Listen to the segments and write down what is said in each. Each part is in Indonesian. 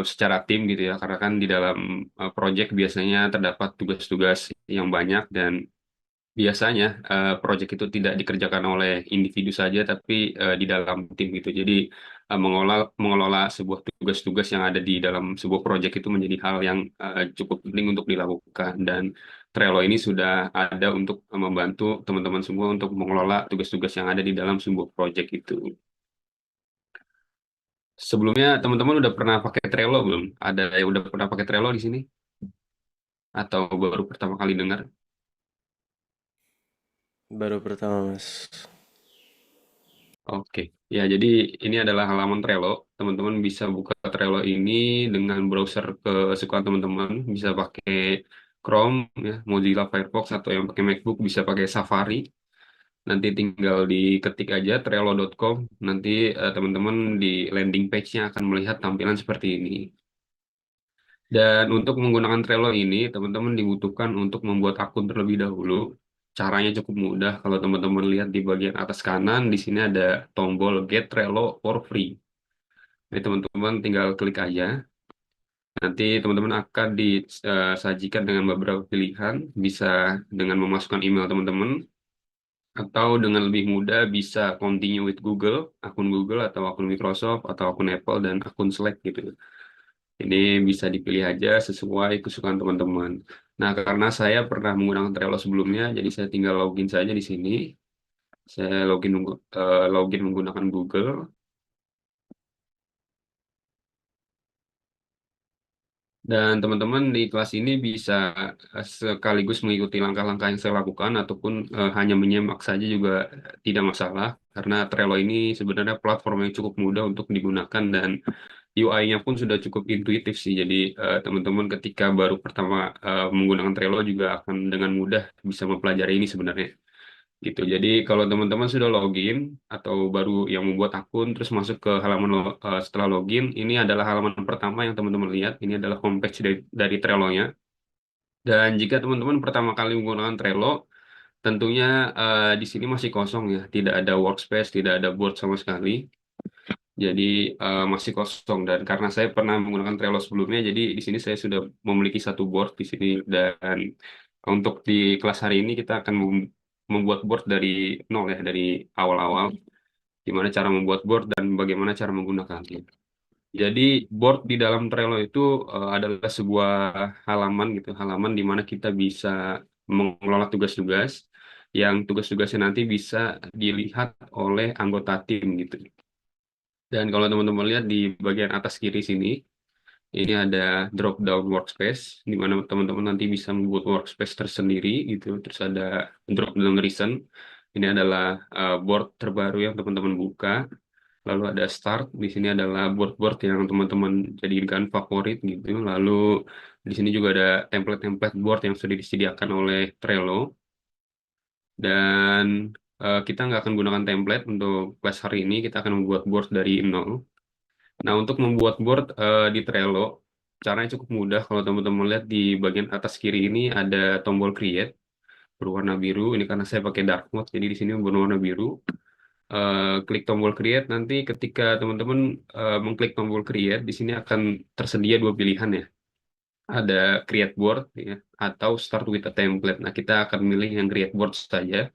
secara tim gitu ya, karena kan di dalam project biasanya terdapat tugas-tugas yang banyak dan biasanya proyek itu tidak dikerjakan oleh individu saja, tapi di dalam tim gitu. Jadi mengelola mengelola sebuah tugas-tugas yang ada di dalam sebuah proyek itu menjadi hal yang cukup penting untuk dilakukan. Dan Trello ini sudah ada untuk membantu teman-teman semua untuk mengelola tugas-tugas yang ada di dalam sebuah proyek itu. Sebelumnya teman-teman udah pernah pakai Trello belum? Ada yang udah pernah pakai Trello di sini? Atau baru pertama kali dengar? Baru pertama, Mas. Oke, ya jadi ini adalah halaman Trello. Teman-teman bisa buka Trello ini dengan browser kesukaan teman-teman. Bisa pakai Chrome, ya, Mozilla Firefox, atau yang pakai MacBook bisa pakai Safari. Nanti tinggal diketik aja trello.com. Nanti teman-teman di landing page-nya akan melihat tampilan seperti ini. Dan untuk menggunakan Trello ini, teman-teman dibutuhkan untuk membuat akun terlebih dahulu. Caranya cukup mudah. Kalau teman-teman lihat di bagian atas kanan, di sini ada tombol Get Trello for Free. Jadi teman-teman tinggal klik aja. Nanti teman-teman akan disajikan dengan beberapa pilihan. Bisa dengan memasukkan email teman-teman, atau dengan lebih mudah bisa continue with Google, akun Google atau akun Microsoft, atau akun Apple, dan akun Slack gitu. Ini bisa dipilih aja sesuai kesukaan teman-teman. Nah, karena saya pernah menggunakan Trello sebelumnya, jadi saya tinggal login saja di sini. Saya login menggunakan Google. Dan teman-teman di kelas ini bisa sekaligus mengikuti langkah-langkah yang saya lakukan ataupun hanya menyimak saja juga tidak masalah. Karena Trello ini sebenarnya platform yang cukup mudah untuk digunakan dan UI-nya pun sudah cukup intuitif sih. Jadi teman-teman ketika baru pertama menggunakan Trello juga akan dengan mudah bisa mempelajari ini sebenarnya. Gitu. Jadi kalau teman-teman sudah login atau baru yang membuat akun terus masuk ke halaman setelah login, ini adalah halaman pertama yang teman-teman lihat. Ini adalah homepage dari Trello-nya. Dan jika teman-teman pertama kali menggunakan Trello, tentunya di sini masih kosong ya, tidak ada workspace, tidak ada board sama sekali. Jadi masih kosong, dan karena saya pernah menggunakan Trello sebelumnya, jadi di sini saya sudah memiliki satu board di sini. Dan untuk di kelas hari ini kita akan membuat board dari nol ya, dari awal-awal. Gimana cara membuat board dan bagaimana cara menggunakannya. Jadi board di dalam Trello itu adalah sebuah halaman gitu, halaman di mana kita bisa mengelola tugas-tugas yang tugas-tugasnya nanti bisa dilihat oleh anggota tim gitu. Dan kalau teman-teman lihat di bagian atas kiri sini, ini ada drop down workspace, di mana teman-teman nanti bisa membuat workspace tersendiri gitu. Terus ada drop down recent, ini adalah board terbaru yang teman-teman buka. Lalu ada start, di sini adalah board-board yang teman-teman jadikan favorit gitu. Lalu di sini juga ada template-template board yang sudah disediakan oleh Trello. Dan kita nggak akan gunakan template untuk kelas hari ini, kita akan membuat board dari nol. Nah, untuk membuat board di Trello, caranya cukup mudah. Kalau teman-teman lihat di bagian atas kiri ini ada tombol create berwarna biru. Ini karena saya pakai dark mode, jadi di sini berwarna biru. Klik tombol create, nanti ketika teman-teman mengklik tombol create, di sini akan tersedia dua pilihan ya. Ada create board ya, atau start with a template. Nah, kita akan milih yang create board saja.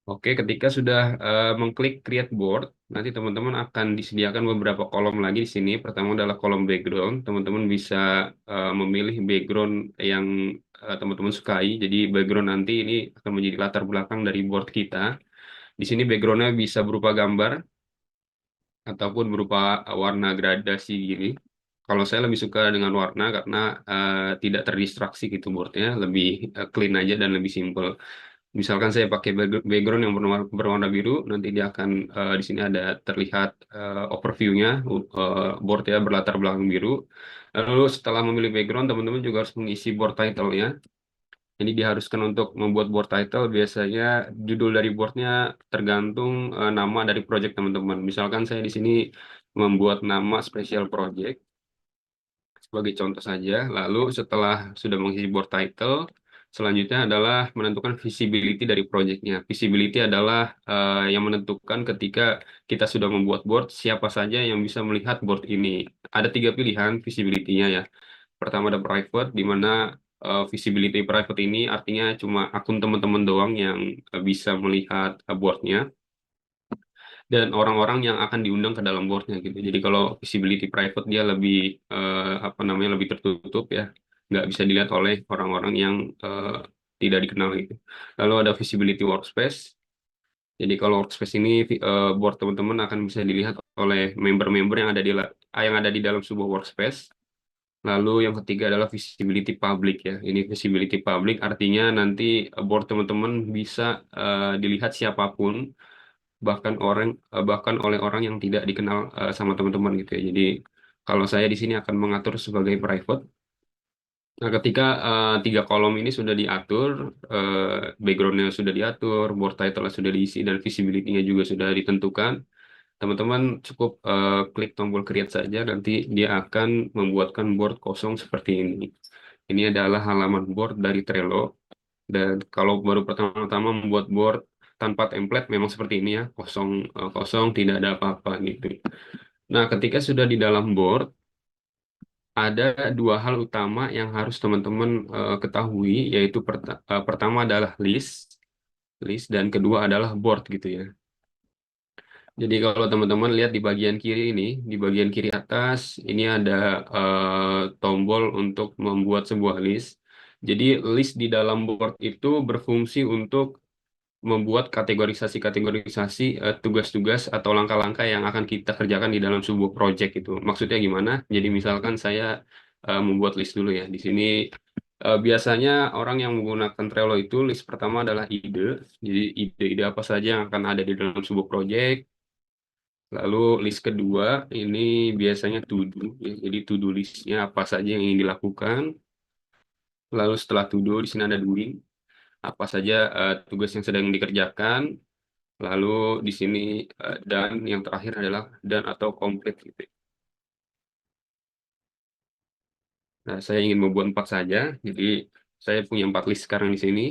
Oke, ketika sudah mengklik create board, nanti teman-teman akan disediakan beberapa kolom lagi di sini. Pertama adalah kolom background. Teman-teman bisa memilih background yang teman-teman sukai. Jadi background nanti ini akan menjadi latar belakang dari board kita. Di sini backgroundnya bisa berupa gambar ataupun berupa warna gradasi gini. Kalau saya lebih suka dengan warna karena tidak terdistraksi gitu boardnya, lebih clean aja dan lebih simple. Misalkan saya pakai background yang berwarna biru, nanti dia akan di sini ada terlihat overview-nya, board ya berlatar belakang biru. Lalu setelah memilih background, teman-teman juga harus mengisi board title-nya. Jadi diharuskan untuk membuat board title, biasanya judul dari boardnya tergantung nama dari project teman-teman. Misalkan saya di sini membuat nama special project sebagai contoh saja. Lalu setelah sudah mengisi board title, selanjutnya adalah menentukan visibility dari projectnya. Visibility adalah yang menentukan ketika kita sudah membuat board, siapa saja yang bisa melihat board ini. ada tiga pilihan visibility-nya ya. Pertama ada private, di mana visibility private ini artinya cuma akun teman-teman doang yang bisa melihat boardnya dan orang-orang yang akan diundang ke dalam boardnya gitu. Jadi kalau visibility private dia lebih apa namanya lebih tertutup ya, nggak bisa dilihat oleh orang-orang yang tidak dikenal gitu. Lalu ada visibility workspace. Jadi kalau workspace ini board teman-teman akan bisa dilihat oleh member-member yang ada di dalam sebuah workspace. Lalu yang ketiga adalah visibility public ya. Ini visibility public artinya nanti board teman-teman bisa dilihat siapapun, bahkan oleh orang yang tidak dikenal sama teman-teman gitu ya. Jadi kalau saya di sini akan mengatur sebagai private. Nah, ketika tiga kolom ini sudah diatur, backgroundnya sudah diatur, board title sudah diisi dan visibility-nya juga sudah ditentukan, teman-teman cukup klik tombol create saja, nanti dia akan membuatkan board kosong seperti ini. Ini adalah halaman board dari Trello. Dan kalau baru pertama-tama membuat board tanpa template, memang seperti ini ya, kosong, kosong, tidak ada apa-apa gitu. Nah, ketika sudah di dalam board, ada dua hal utama yang harus teman-teman ketahui, yaitu pertama adalah list, dan kedua adalah board gitu ya. Jadi kalau teman-teman lihat di bagian kiri ini, di bagian kiri atas, ini ada tombol untuk membuat sebuah list. Jadi list di dalam board itu berfungsi untuk membuat kategorisasi-kategorisasi tugas-tugas atau langkah-langkah yang akan kita kerjakan di dalam sebuah project itu. Maksudnya gimana? Jadi misalkan saya membuat list dulu ya. Di sini biasanya orang yang menggunakan Trello itu list pertama adalah ide. Jadi ide-ide apa saja yang akan ada di dalam sebuah project. Lalu list kedua ini biasanya to do, ya. Jadi to do listnya apa saja yang ingin dilakukan. Lalu setelah to do di sini ada doing, apa saja tugas yang sedang dikerjakan. Lalu di sini dan yang terakhir adalah dan atau complete gitu. Nah, saya ingin membuat empat saja, jadi saya punya empat list sekarang di sini.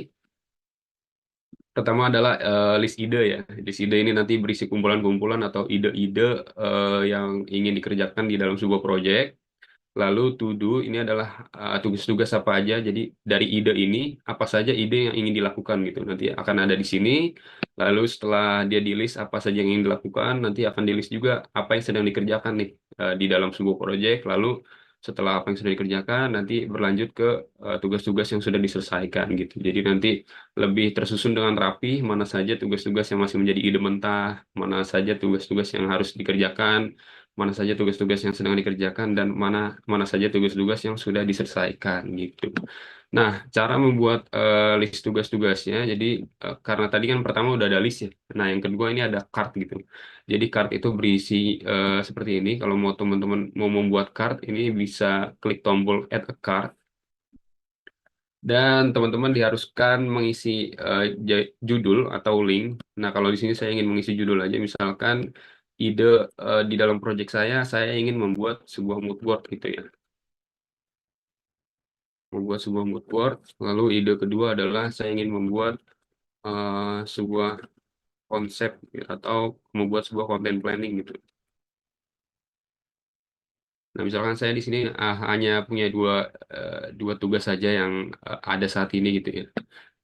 Pertama adalah list ide ya. List ide ini nanti berisi kumpulan-kumpulan atau ide-ide yang ingin dikerjakan di dalam sebuah proyek. Lalu to do ini adalah tugas-tugas apa aja. Jadi dari ide ini apa saja ide yang ingin dilakukan gitu. Nanti akan ada di sini. Lalu setelah dia di list apa saja yang ingin dilakukan, nanti akan di list juga apa yang sedang dikerjakan nih di dalam sebuah proyek. Lalu setelah apa yang sudah dikerjakan, nanti berlanjut ke tugas-tugas yang sudah diselesaikan gitu. Jadi nanti lebih tersusun dengan rapi mana saja tugas-tugas yang masih menjadi ide mentah, mana saja tugas-tugas yang harus dikerjakan, mana saja tugas-tugas yang sedang dikerjakan dan mana mana saja tugas-tugas yang sudah diselesaikan gitu. Nah, cara membuat list tugas-tugasnya, jadi karena tadi kan pertama udah ada list ya. Nah, yang kedua ini ada card gitu. Jadi card itu berisi seperti ini. Kalau mau teman-teman mau membuat card, ini bisa klik tombol add a card dan teman-teman diharuskan mengisi judul atau link. Nah, kalau di sini saya ingin mengisi judul aja, misalkan ide di dalam proyek saya ingin membuat sebuah mood board gitu ya. Membuat sebuah mood board. Lalu ide kedua adalah saya ingin membuat sebuah konsep gitu, atau membuat sebuah content planning gitu. Nah, misalkan saya di sini hanya punya dua tugas saja yang ada saat ini gitu ya.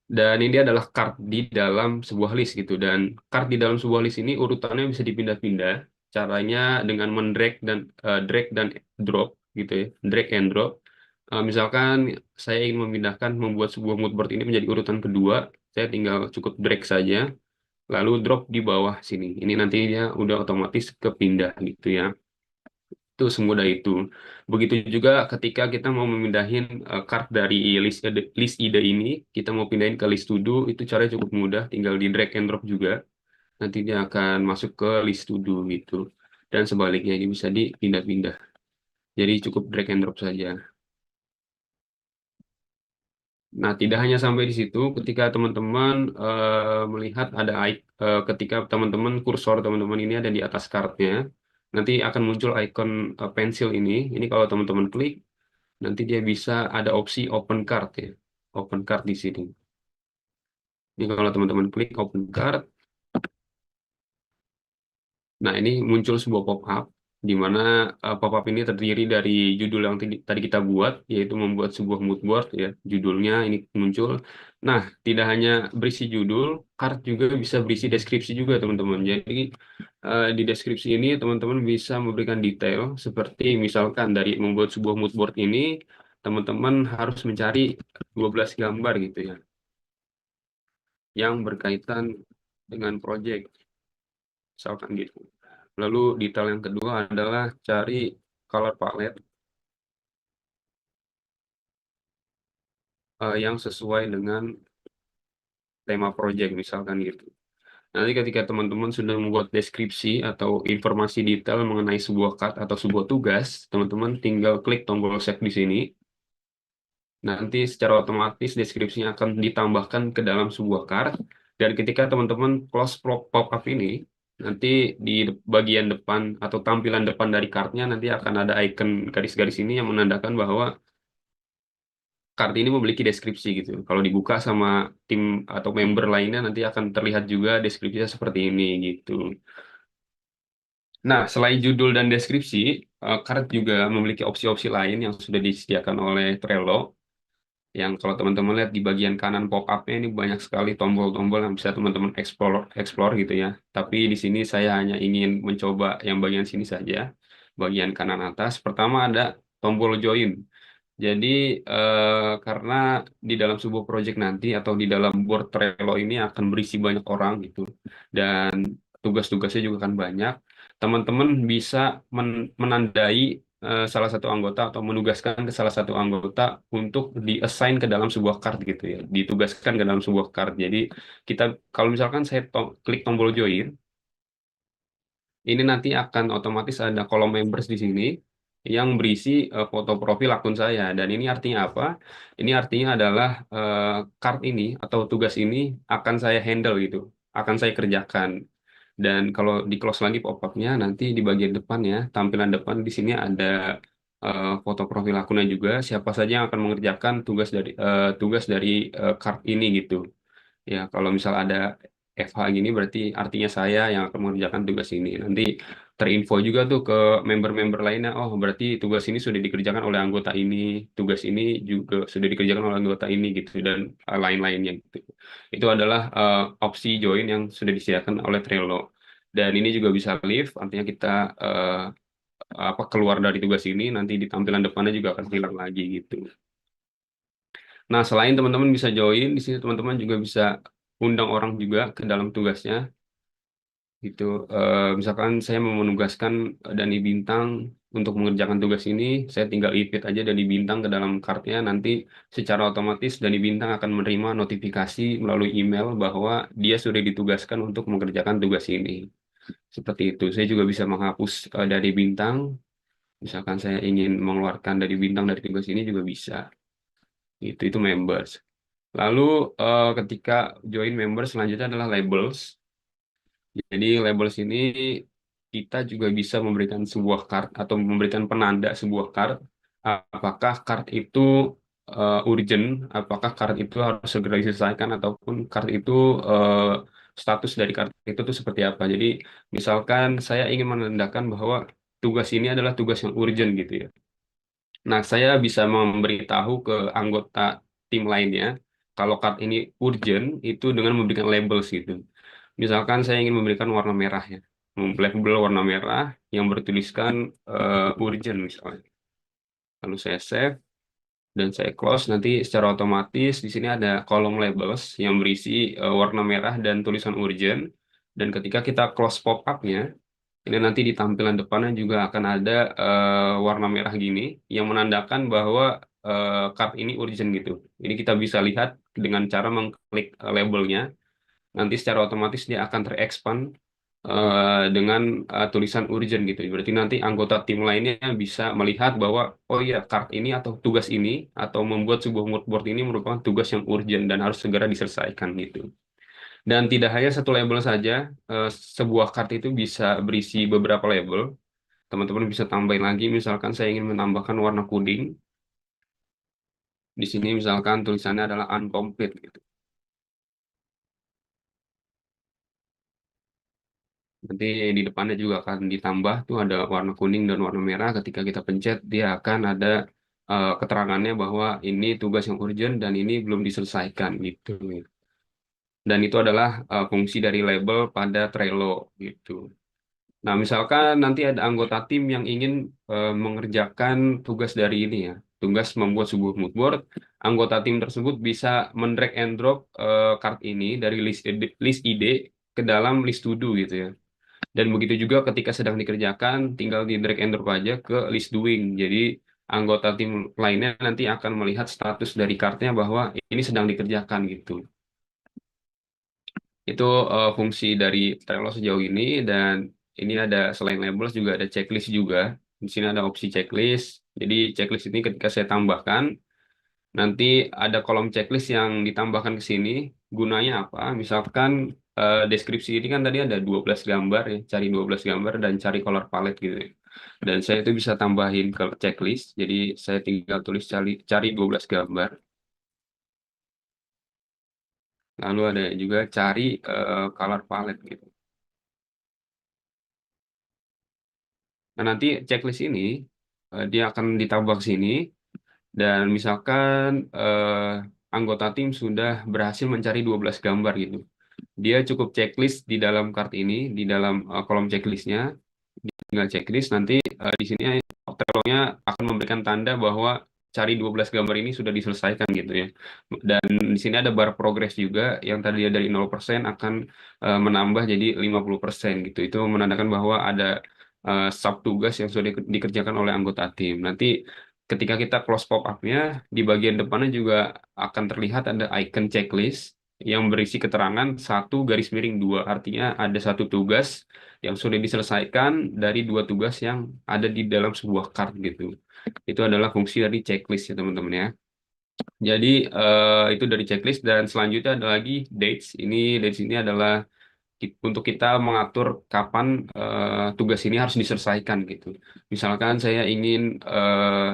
Dan ini adalah card di dalam sebuah list gitu. Dan card di dalam sebuah list ini urutannya bisa dipindah-pindah. Caranya dengan mendrag dan drag dan drop gitu ya. Drag and drop. Misalkan saya ingin memindahkan membuat sebuah mood board ini menjadi urutan kedua, saya tinggal cukup drag saja, lalu drop di bawah sini. Ini nantinya udah otomatis kepindah gitu ya. Itu semudah itu. Begitu juga ketika kita mau memindahin card dari list ide ini, kita mau pindahin ke list to do, itu caranya cukup mudah, tinggal di drag and drop juga. Nanti dia akan masuk ke list to do gitu. Dan sebaliknya ini bisa dipindah-pindah. Jadi cukup drag and drop saja. Nah, tidak hanya sampai di situ, ketika teman-teman melihat ketika teman-teman kursor teman-teman ini ada di atas kartnya, nanti akan muncul icon pensil ini. Ini kalau teman-teman klik, nanti dia bisa ada opsi open card ya. Open card di sini. Ini kalau teman-teman klik open card, nah ini muncul sebuah pop-up. di mana pop-up ini terdiri dari judul yang tadi kita buat, yaitu membuat sebuah mood board ya. Judulnya ini muncul. Nah, tidak hanya berisi judul, card juga bisa berisi deskripsi juga, teman-teman. Jadi, di deskripsi ini teman-teman bisa memberikan detail seperti misalkan dari membuat sebuah mood board ini, teman-teman harus mencari 12 gambar gitu ya, yang berkaitan dengan project, misalkan gitu. Lalu detail yang kedua adalah cari color palette yang sesuai dengan tema project misalkan gitu. Nanti ketika teman-teman sudah membuat deskripsi atau informasi detail mengenai sebuah card atau sebuah tugas, teman-teman tinggal klik tombol save di sini. Nanti secara otomatis deskripsinya akan ditambahkan ke dalam sebuah card. Dan ketika teman-teman close pop-up ini, nanti di bagian depan atau tampilan depan dari cardnya nanti akan ada icon garis-garis ini yang menandakan bahwa card ini memiliki deskripsi gitu. Kalau dibuka sama tim atau member lainnya nanti akan terlihat juga deskripsinya seperti ini gitu. Nah, selain judul dan deskripsi, card juga memiliki opsi-opsi lain yang sudah disediakan oleh Trello. Yang kalau teman-teman lihat di bagian kanan pop-up-nya ini banyak sekali tombol-tombol yang bisa teman-teman explore gitu ya. Tapi di sini saya hanya ingin mencoba yang bagian sini saja, bagian kanan atas. Pertama ada tombol join. Jadi karena di dalam sebuah project nanti atau di dalam board Trello ini akan berisi banyak orang gitu dan tugas-tugasnya juga akan banyak. Teman-teman bisa menandai salah satu anggota atau menugaskan ke salah satu anggota untuk di-assign ke dalam sebuah card gitu ya, ditugaskan ke dalam sebuah card. Jadi kita kalau misalkan saya klik tombol join, ini nanti akan otomatis ada kolom members di sini yang berisi foto profil akun saya. Dan ini artinya apa? Ini artinya adalah card ini atau tugas ini akan saya handle gitu, akan saya kerjakan. Dan kalau di close lagi pop-up-nya, nanti di bagian depan ya, tampilan depan di sini ada foto profil akunnya juga. Siapa saja yang akan mengerjakan tugas dari card ini gitu. Ya, kalau misal ada FH gini berarti artinya saya yang akan mengerjakan tugas ini. Nanti terinfo juga tuh ke member-member lainnya. Oh, berarti tugas ini sudah dikerjakan oleh anggota ini, tugas ini juga sudah dikerjakan oleh anggota ini gitu dan lain-lainnya gitu. Itu adalah opsi join yang sudah disediakan oleh Trello. Dan ini juga bisa leave, artinya kita eh, apa keluar dari tugas ini nanti di tampilan depannya juga akan hilang lagi gitu. Nah, selain teman-teman bisa join, di sini teman-teman juga bisa undang orang juga ke dalam tugasnya. Gitu. Misalkan saya mau menugaskan Dani Bintang untuk mengerjakan tugas ini, saya tinggal invite aja Dani Bintang ke dalam cardnya. Nanti secara otomatis Dani Bintang akan menerima notifikasi melalui email bahwa dia sudah ditugaskan untuk mengerjakan tugas ini. Seperti itu. Saya juga bisa menghapus dari Bintang. Misalkan saya ingin mengeluarkan dari Bintang dari tugas ini juga bisa. Itu members. Lalu ketika join members selanjutnya adalah labels. Jadi labels ini kita juga bisa memberikan sebuah card atau memberikan penanda sebuah card. Apakah card itu urgent, apakah card itu harus segera diselesaikan ataupun card itu eh, status dari card itu tuh seperti apa. Jadi misalkan saya ingin menandakan bahwa tugas ini adalah tugas yang urgent gitu ya. Nah, saya bisa memberitahu ke anggota tim lainnya kalau card ini urgent itu dengan memberikan labels gitu. Misalkan saya ingin memberikan warna merah ya, label warna merah yang bertuliskan urgent misalnya. Lalu saya save dan saya close. Nanti secara otomatis di sini ada kolom labels yang berisi warna merah dan tulisan urgent. Dan ketika kita close pop-up-nya, ini nanti di tampilan depannya juga akan ada warna merah gini yang menandakan bahwa card ini urgent gitu. Ini kita bisa lihat dengan cara mengklik labelnya. Nanti secara otomatis dia akan terexpand dengan tulisan urgent gitu. Berarti nanti anggota tim lainnya bisa melihat bahwa oh iya card ini atau tugas ini atau membuat sebuah mood board ini merupakan tugas yang urgent dan harus segera diselesaikan gitu. Dan tidak hanya satu label saja, eh, sebuah card itu bisa berisi beberapa label. Teman-teman bisa tambahin lagi, misalkan saya ingin menambahkan warna kuning. Di sini misalkan tulisannya adalah uncomplete gitu. Nanti di depannya juga akan ditambah tuh ada warna kuning dan warna merah. Ketika kita pencet, dia akan ada keterangannya bahwa ini tugas yang urgent dan ini belum diselesaikan gitu. Dan itu adalah fungsi dari label pada Trello gitu. Nah, misalkan nanti ada anggota tim yang ingin mengerjakan tugas dari ini ya, tugas membuat sebuah mood board, anggota tim tersebut bisa mendrag and drop card ini dari list ide ke dalam list to do gitu ya. Dan begitu juga ketika sedang dikerjakan, tinggal di drag and drop aja ke list doing. Jadi anggota tim lainnya nanti akan melihat status dari cardnya bahwa ini sedang dikerjakan gitu. Itu fungsi dari Trello sejauh ini dan ini ada selain labels juga ada checklist juga. Di sini ada opsi checklist. Jadi checklist ini ketika saya tambahkan nanti ada kolom checklist yang ditambahkan ke sini. Gunanya apa? Misalkan deskripsi ini kan tadi ada 12 gambar ya, cari 12 gambar dan cari color palette gitu ya. Dan saya itu bisa tambahin ke checklist. Jadi saya tinggal tulis cari 12 gambar. Lalu ada juga cari color palette gitu. Nah, nanti checklist ini dia akan ditambah ke sini dan misalkan anggota tim sudah berhasil mencari 12 gambar gitu. Dia cukup checklist di dalam card ini, di dalam kolom checklistnya, tinggal checklist nanti di sini Trello-nya akan memberikan tanda bahwa cari 12 gambar ini sudah diselesaikan gitu ya. Dan di sini ada bar progress juga yang tadi dari 0% akan menambah jadi 50% gitu. Itu menandakan bahwa ada sub tugas yang sudah dikerjakan oleh anggota tim. Nanti ketika kita close pop-up-nya di bagian depannya juga akan terlihat ada icon checklist yang berisi keterangan satu garis miring dua, artinya ada satu tugas yang sudah diselesaikan dari dua tugas yang ada di dalam sebuah card gitu. Itu adalah fungsi dari checklist ya teman-teman ya. Jadi itu dari checklist dan selanjutnya ada lagi dates. Dates ini adalah untuk kita mengatur kapan tugas ini harus diselesaikan gitu. Misalkan saya ingin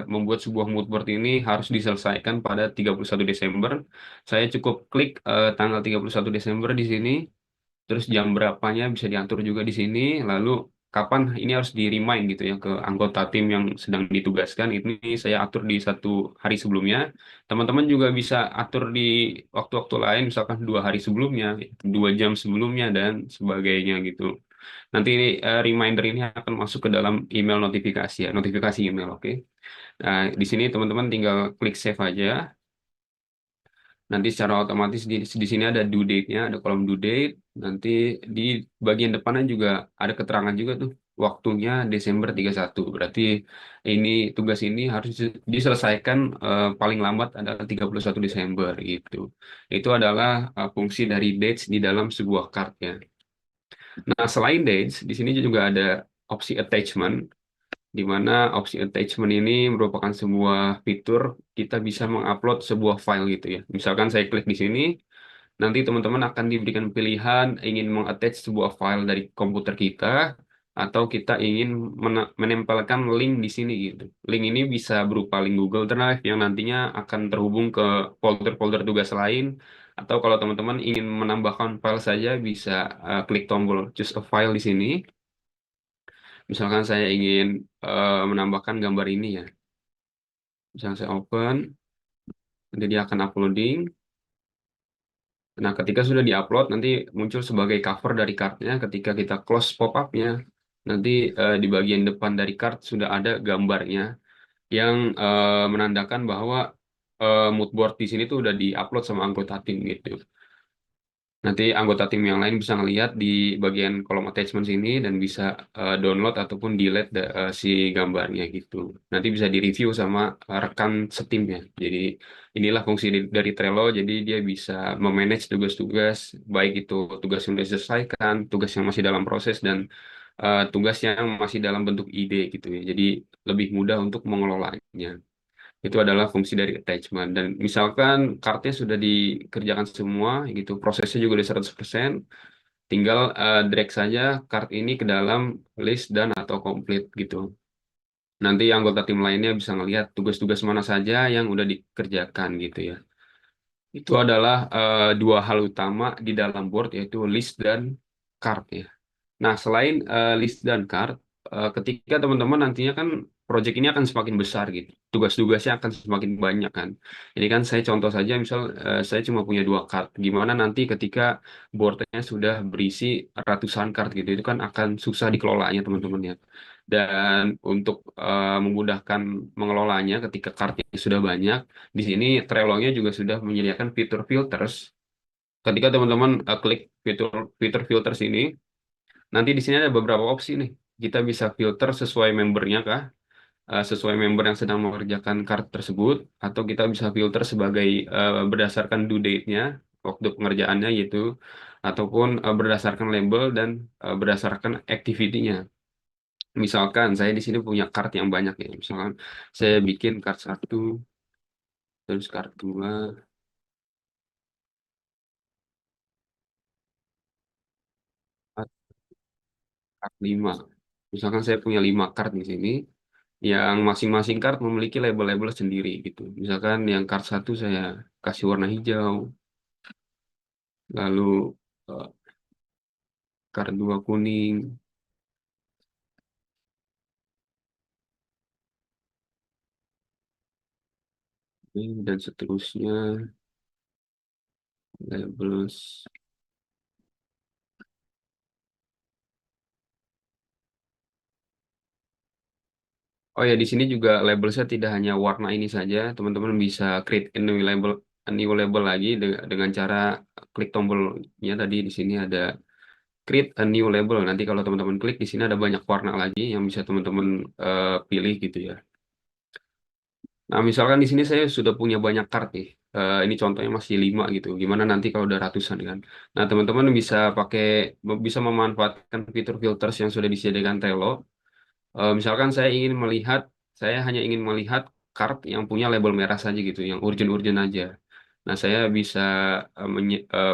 membuat sebuah mood board ini harus diselesaikan pada 31 Desember. Saya cukup klik tanggal 31 Desember di sini. Terus jam berapanya bisa diatur juga di sini. Lalu kapan ini harus di-remind gitu ya ke anggota tim yang sedang ditugaskan. Ini saya atur di satu hari sebelumnya. Teman-teman juga bisa atur di waktu-waktu lain, misalkan 2 hari sebelumnya, 2 jam sebelumnya dan sebagainya gitu. Nanti reminder ini akan masuk ke dalam email notifikasi ya, notifikasi email, oke. Nah, di sini teman-teman tinggal klik save aja. Nanti secara otomatis di sini ada due date-nya, ada kolom due date. Nanti di bagian depannya juga ada keterangan juga tuh waktunya Desember 31. Berarti ini tugas ini harus diselesaikan paling lambat adalah 31 Desember gitu. Itu adalah fungsi dari dates di dalam sebuah card ya. Nah, selain dates, di sini juga ada opsi attachment di mana opsi attachment ini merupakan sebuah fitur kita bisa mengupload sebuah file gitu ya. Misalkan saya klik di sini, nanti teman-teman akan diberikan pilihan ingin mengattach sebuah file dari komputer kita atau kita ingin menempelkan link di sini gitu. Link ini bisa berupa link Google Drive yang nantinya akan terhubung ke folder-folder tugas lain atau kalau teman-teman ingin menambahkan file saja bisa klik tombol choose a file di sini. Misalkan saya ingin menambahkan gambar ini ya. Misalkan saya open, nanti dia akan uploading. Nah, ketika sudah diupload, nanti muncul sebagai cover dari cardnya. Ketika kita close pop-up-nya, nanti di bagian depan dari card sudah ada gambarnya yang menandakan bahwa mood board di sini tuh udah diupload sama anggota tim gitu. Nanti anggota tim yang lain bisa ngelihat di bagian kolom attachment sini dan bisa download ataupun delete si gambarnya gitu. Nanti bisa direview sama rekan setimnya. Jadi inilah fungsi dari Trello. Jadi dia bisa memanage tugas-tugas, baik itu tugas yang sudah diselesaikan, tugas yang masih dalam proses dan tugas yang masih dalam bentuk ide gitu ya. Jadi lebih mudah untuk mengelolanya. Itu adalah fungsi dari attachment. Dan misalkan kartnya sudah dikerjakan semua, gitu, prosesnya juga udah 100%, tinggal drag saja kart ini ke dalam list dan atau complete gitu. Nanti anggota tim lainnya bisa ngelihat tugas-tugas mana saja yang udah dikerjakan gitu ya. Itu adalah dua hal utama di dalam board yaitu list dan card ya. Nah, selain list dan card, ketika teman-teman nantinya kan project ini akan semakin besar gitu. Tugas-tugasnya akan semakin banyak kan. Ini kan saya contoh saja, misal saya cuma punya 2 card. Gimana nanti ketika boardnya sudah berisi ratusan card gitu, itu kan akan susah dikelolanya teman-teman ya. Dan untuk memudahkan mengelolanya ketika cardnya sudah banyak, di sini Trello-nya juga sudah menyediakan fitur filters. Ketika teman-teman klik fitur fitur filters ini, nanti di sini ada beberapa opsi nih. Kita bisa filter sesuai membernya kah? Sesuai member yang sedang mengerjakan card tersebut, atau kita bisa filter sebagai berdasarkan due date-nya, waktu pengerjaannya yaitu, ataupun berdasarkan label dan berdasarkan activity-nya. Misalkan saya di sini punya card yang banyak ya. Misalkan saya bikin card satu, terus card dua, card lima. Misalkan saya punya 5 card di sini, yang masing-masing card memiliki label-label sendiri gitu. Misalkan yang card satu saya kasih warna hijau, lalu eh, card dua kuning, dan seterusnya labels. Oh ya, di sini juga labelsnya tidak hanya warna ini saja. Teman-teman bisa create a new label lagi dengan cara klik tombolnya tadi di sini ada create a new label. Nanti kalau teman-teman klik di sini ada banyak warna lagi yang bisa teman-teman pilih gitu ya. Nah, misalkan di sini saya sudah punya banyak kart nih. Ini contohnya masih 5 gitu. Gimana nanti kalau udah ratusan kan? Nah, teman-teman bisa memanfaatkan fitur filters yang sudah disediakan Trello. Misalkan saya hanya ingin melihat kart yang punya label merah saja gitu, yang urgent-urgent aja. Nah, saya bisa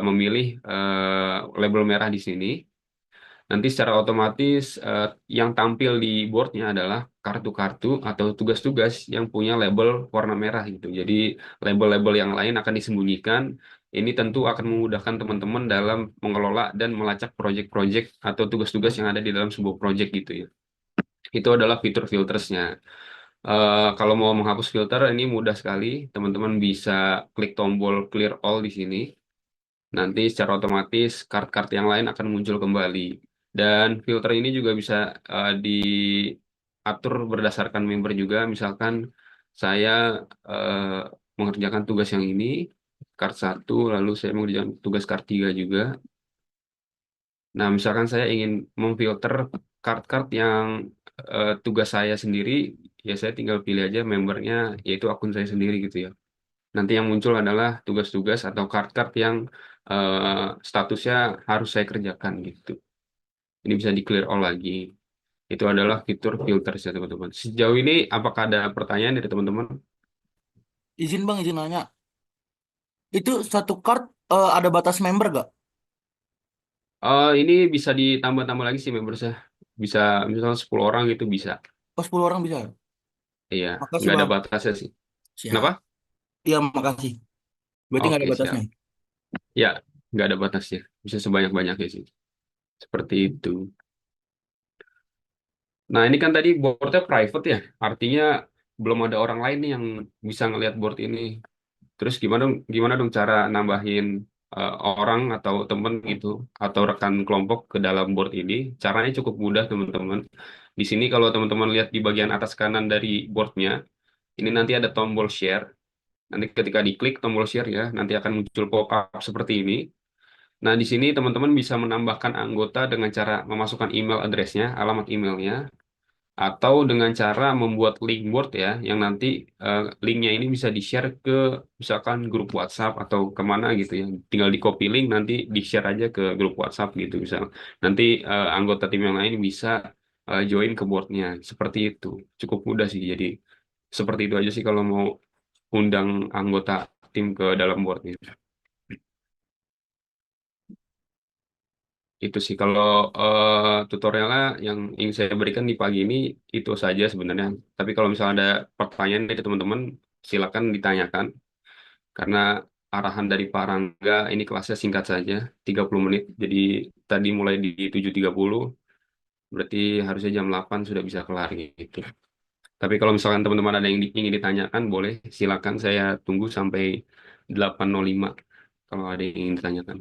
memilih label merah di sini. Nanti secara otomatis yang tampil di boardnya adalah kartu-kartu atau tugas-tugas yang punya label warna merah gitu. Jadi label-label yang lain akan disembunyikan. Ini tentu akan memudahkan teman-teman dalam mengelola dan melacak proyek-proyek atau tugas-tugas yang ada di dalam sebuah proyek gitu ya. Itu adalah fitur filtersnya. Kalau mau menghapus filter ini mudah sekali. Teman-teman bisa klik tombol clear all di sini. Nanti secara otomatis kart-kart yang lain akan muncul kembali. Dan filter ini juga bisa diatur berdasarkan member juga. Misalkan saya eh, mengerjakan tugas yang ini, kart satu, lalu saya mengerjakan tugas kart 3 juga. Nah, misalkan saya ingin memfilter kart-kart yang tugas saya sendiri, ya saya tinggal pilih aja membernya, yaitu akun saya sendiri gitu ya. Nanti yang muncul adalah tugas-tugas atau card-card yang statusnya harus saya kerjakan gitu. Ini bisa di-clear all lagi. Itu adalah fitur filter ya teman-teman. Sejauh ini apakah ada pertanyaan dari teman-teman? Izin bang, izin nanya. Itu satu card ada batas member gak? Ini bisa ditambah-tambah lagi sih membersnya. Bisa misalnya 10 orang gitu bisa. Oh, 10 orang bisa. Iya, Makasih nggak ada bang. batasnya sih. Kenapa? Siap. Iya, makasih. Berarti nggak ada Oke, batasnya. siap. Ya, nggak ada batasnya. Bisa sebanyak-banyaknya sih. Seperti itu. Nah, ini kan tadi boardnya private ya. Artinya belum ada orang lain nih yang bisa ngelihat board ini. Terus gimana dong cara nambahin orang atau temen gitu atau rekan kelompok ke dalam board ini? Caranya cukup mudah, teman-teman. Di sini kalau teman-teman lihat di bagian atas kanan dari boardnya, ini nanti ada tombol share. Nanti ketika diklik tombol share ya, nanti akan muncul pop-up seperti ini. Nah, di sini teman-teman bisa menambahkan anggota dengan cara memasukkan email address-nya, alamat emailnya, atau dengan cara membuat link board ya, yang nanti linknya ini bisa di-share ke misalkan grup WhatsApp atau kemana gitu ya. Tinggal di copy link nanti di-share aja ke grup WhatsApp gitu misal. Nanti anggota tim yang lain bisa join ke boardnya. Seperti itu. Cukup mudah sih. Jadi seperti itu aja sih kalau mau undang anggota tim ke dalam boardnya. Itu sih kalau tutorialnya yang ingin saya berikan di pagi ini itu saja sebenarnya. Tapi kalau misalnya ada pertanyaan dari teman-teman, silakan ditanyakan karena arahan dari Pak Rangga, ini kelasnya singkat saja, 30 menit. Jadi tadi mulai di 7.30, berarti harusnya jam 8 sudah bisa kelar gitu. Tapi kalau misalkan teman-teman ada yang ingin ditanyakan, boleh silakan saya tunggu sampai 8.05 kalau ada yang ingin ditanyakan.